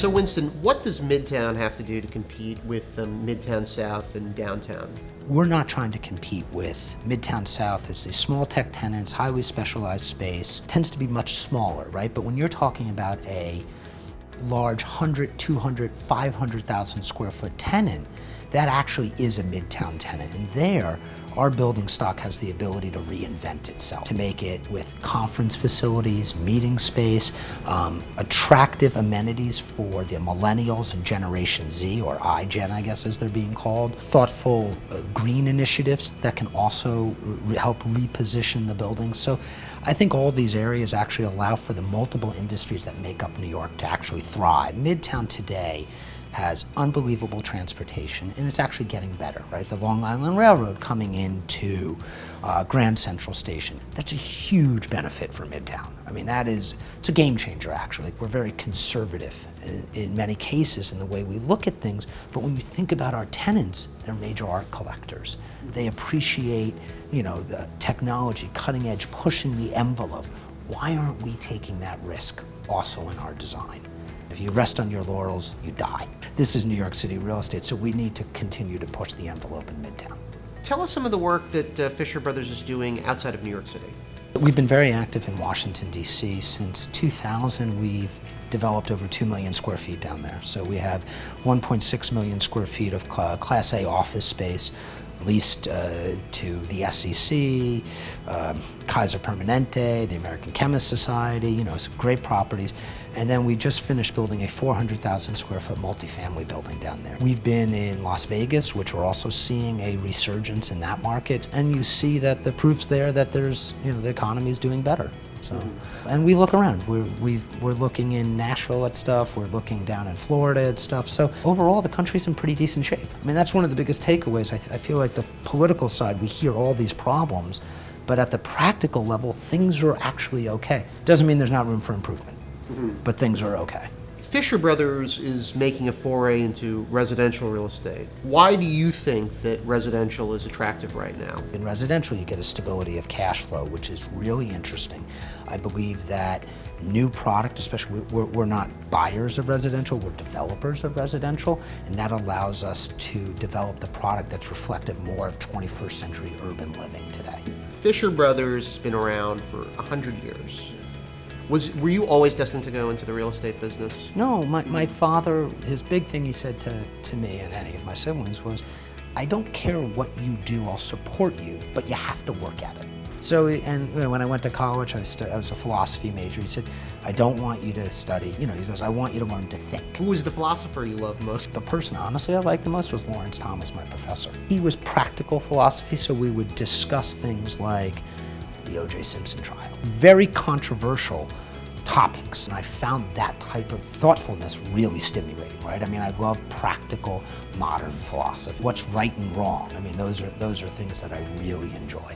So Winston, what does Midtown have to do to compete with Midtown South and downtown? We're not trying to compete with Midtown South. It's these small tech tenants, highly specialized space, tends to be much smaller, right? But when you're talking about a large 100, 200, 500,000 square foot tenant, that actually is a Midtown tenant. And there, our building stock has the ability to reinvent itself, to make it with conference facilities, meeting space, attractive amenities for the millennials and Generation Z, or iGen, I guess as they're being called, thoughtful green initiatives that can also help reposition the building. So I think all these areas actually allow for the multiple industries that make up New York to actually thrive. Midtown today has unbelievable transportation, and it's actually getting better, right? The Long Island Railroad coming into Grand Central Station, that's a huge benefit for Midtown. I mean, it's a game changer, actually. We're very conservative in many cases in the way we look at things, but when you think about our tenants, they're major art collectors. They appreciate, the technology, cutting edge, pushing the envelope. Why aren't we taking that risk also in our design? If you rest on your laurels, you die. This is New York City real estate, so we need to continue to push the envelope in Midtown. Tell us some of the work that Fisher Brothers is doing outside of New York City. We've been very active in Washington, D.C. Since 2000, we've developed over 2 million square feet down there. So we have 1.6 million square feet of Class A office space leased to the SEC, Kaiser Permanente, the American Chemist Society, some great properties. And then we just finished building a 400,000 square foot multifamily building down there. We've been in Las Vegas, which we're also seeing a resurgence in that market. And you see that the proof's there that there's, the economy is doing better. So, and we look around. We're looking in Nashville at stuff. We're looking down in Florida at stuff. So overall, the country's in pretty decent shape. I mean, that's one of the biggest takeaways. I feel like the political side, we hear all these problems, but at the practical level, things are actually okay. Doesn't mean there's not room for improvement, but things are okay. Fisher Brothers is making a foray into residential real estate. Why do you think that residential is attractive right now? In residential, you get a stability of cash flow, which is really interesting. I believe that new product, especially, we're not buyers of residential, we're developers of residential, and that allows us to develop the product that's reflective more of 21st century urban living today. Fisher Brothers has been around for 100 years. Were you always destined to go into the real estate business? No, my father, his big thing he said to me and any of my siblings was, I don't care what you do, I'll support you, but you have to work at it. So, and when I went to college, I was a philosophy major. He said, I don't want you to study, he goes, I want you to learn to think. Who was the philosopher you loved most? The person, honestly, I liked the most was Lawrence Thomas, my professor. He was practical philosophy, so we would discuss things like the O.J. Simpson trial. Very controversial topics, and I found that type of thoughtfulness really stimulating, right? I mean, I love practical, modern philosophy. What's right and wrong? I mean, those are things that I really enjoy.